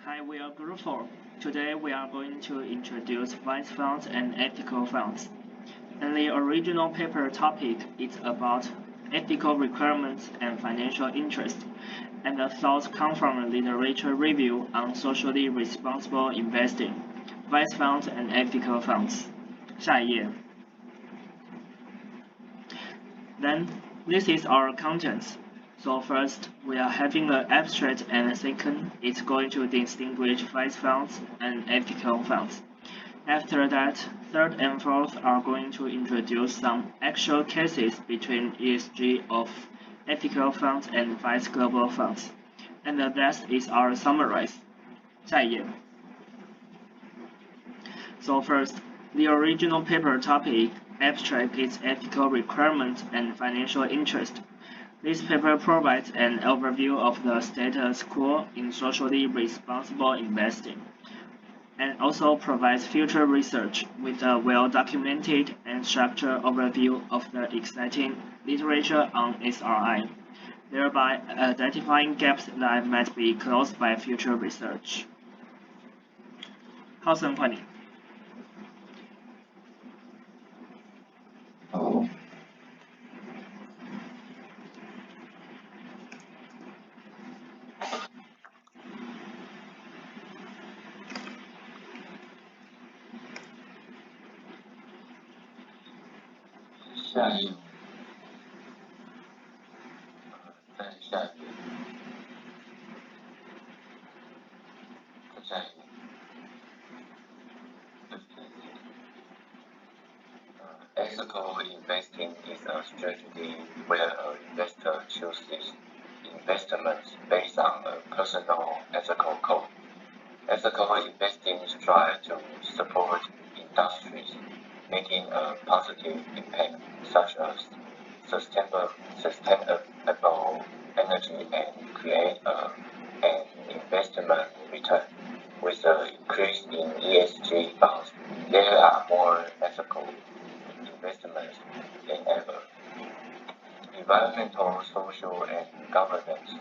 Hi, we are Group 4. Today we are going to introduce vice funds and ethical funds. And the original paper topic is about ethical requirements and financial interest, and the thoughts come from a literature review on socially responsible investing, vice funds and ethical funds. 下一页. Then, this is our contents. So first, we are having the abstract, and second, it's going to distinguish vice funds and ethical funds. After that, third and fourth are going to introduce some actual cases between ESG of ethical funds and vice global funds. And the last is our summary. 下一页. So first, the original paper topic abstract is ethical requirements and financial interest. This paper provides an overview of the status quo in socially responsible investing, and also provides future research with a well-documented and structured overview of the exciting literature on SRI, thereby identifying gaps that might be closed by future research. 浩森，换你。下一页，再下一页，再下一页，Ethical investing is a strategy where an investor chooses investments based on a personal ethical code. Ethical investing strives to support industries making a positive impact, such as sustainable energy, and create an investment return. With the increase in ESG funds, there are more ethical investments than ever. Environmental, social, and governance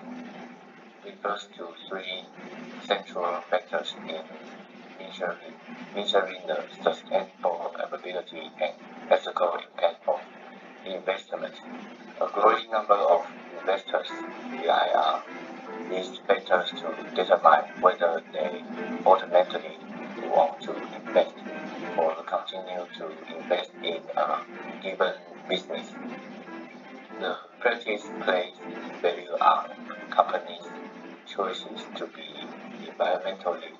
refers to three central factors in measuring the sustainable ability and ethical impact of investments. A growing number of investors rely on these factors to determine whether they ultimately want to invest or continue to invest in a given business. The practice places value on companies' choices to be environmentally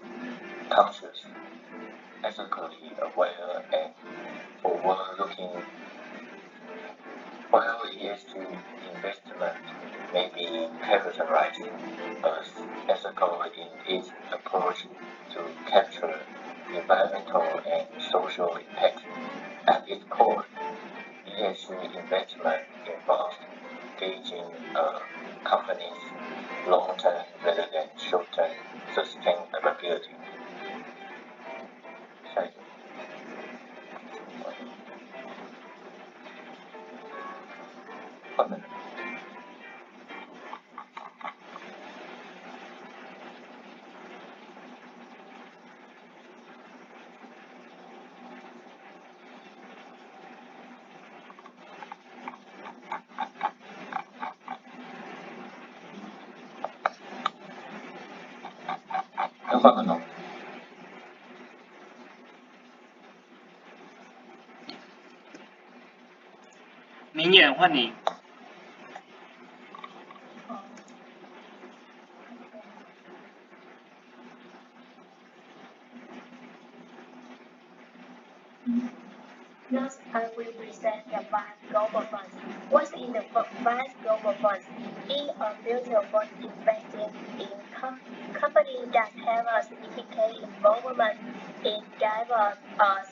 conscious, ethically aware, and forward-looking. While ESG investment may be characterized as ethical in its approach to capture environmental and social impact, at its core, ESG investment involves gauging a company's long-term rather than short-term sustainability. 下一个，换人。要换人了。明眼，换你。Next, I will present the VICE Global Funds. What's in the VICE Global Funds? Is a mutual fund investing in companies that have a significant involvement in diverse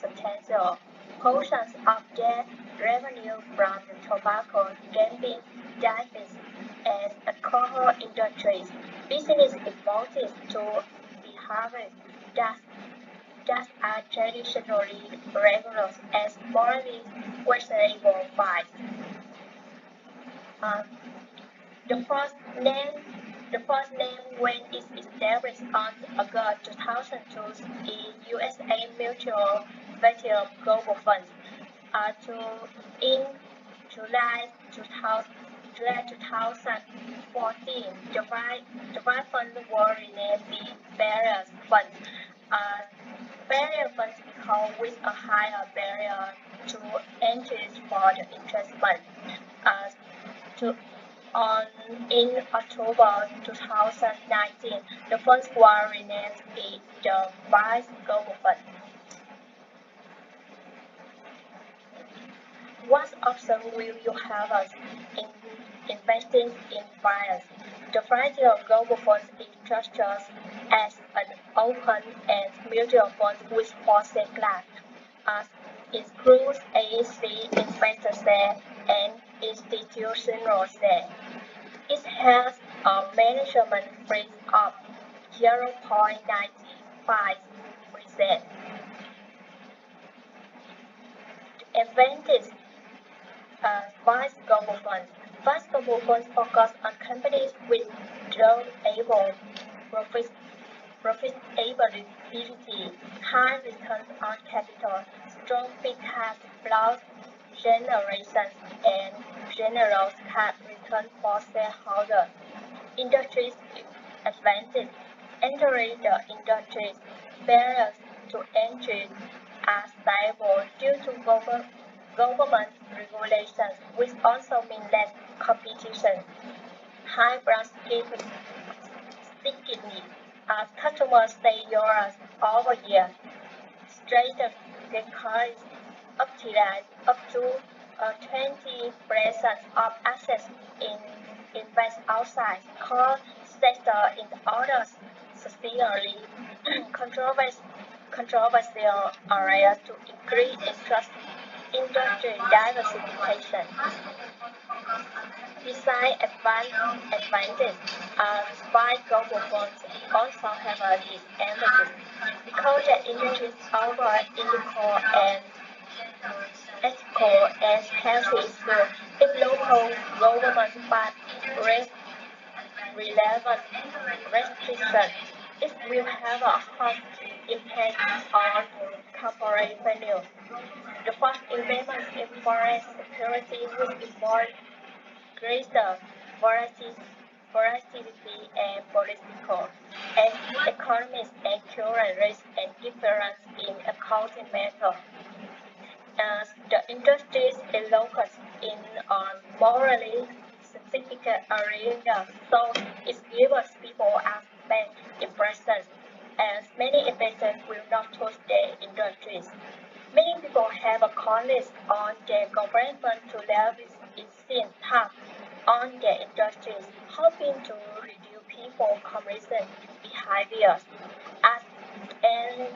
substantial portions of their revenue from the tobacco, gambling, diabetes, and alcohol industries. Business devoted to behaviors that are traditionally recognized as morally questionable by the first name The first name when it established on August 2002 is USA Mutual Platinum Global Funds. In July 2000, July 2014, the five funds were renamed the Barrier Funds. Uh, Barrier funds because with a higher barrier to entry for the interest fund. Uh, to, in October 2019, the funds were renamed the Vice Global Fund. What option will you have us in investing in finance? The variety of global funds is structured as an open-end mutual fund with four class, as includes AEC investor share and institutional share. It has a management fee of 0.95%. Advantage Vice Global Funds. Vice Global Funds focus on companies with durable profit, profitability, high returns on capital, strong free cash flow generation, and generous cash return for shareholders. Industry advantage. Entering the industry barriers to entry are stable due to government regulations, which also mean less competition. High brand stickiness as customers stay yours over years. Straighter decrease up to 20% of assets in invest outside core sector in other subsidiary controversial areas to increase interest industry diversification. Design advantage by global funds also have a disadvantage because the industry is over ethical and healthy issue. If local government but relevant restrictions, it will have a hard impact on corporate value. The first investment in foreign security will involve greater volatility and political and economic and current risk and difference in accounting method. As the industry is focused in on morally significant area, so it gives people a bad impression, as many investors will not touch their industries. Many people have a confidence on their government to leverage its tax on their industries, hoping to reduce people commercial behaviors. At, and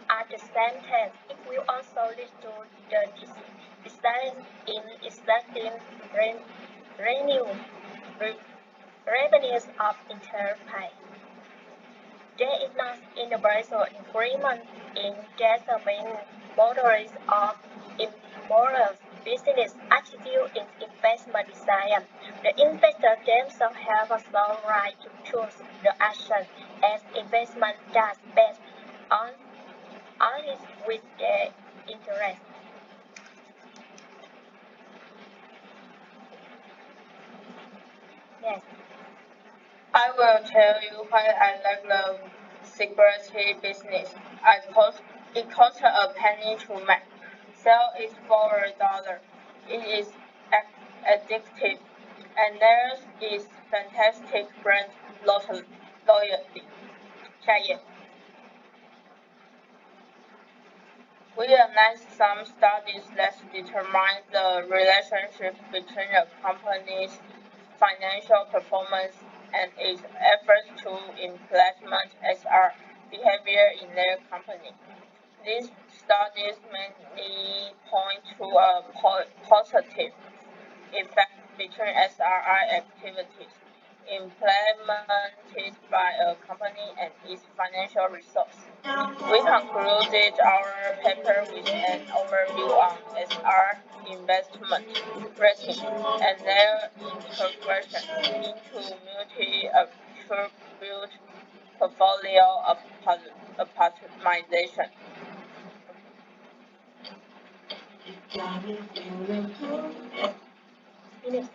at the same time, it will also lead to the decline in existing revenue, re- revenues of enterprise. There is not universal agreement in determining models of immoral business attitude in investment design. The investor themselves have a sole right to choose the action as investment does best on aligns with their interests. Yes. I will tell you why I like the security business. It costs a penny to make. Sell is $4. It is addictive, and there is fantastic brand loyalty. 下一页 We analyzed some studies that determine the relationship between a company's financial performance and its efforts to implement SR behavior in their company. These studies mainly point to a positive effect between SRI activities implemented by a company and its financial results. We concluded our paper with an overview on SR investment rating and their integration into multi contribute portfolio optimization. Finish.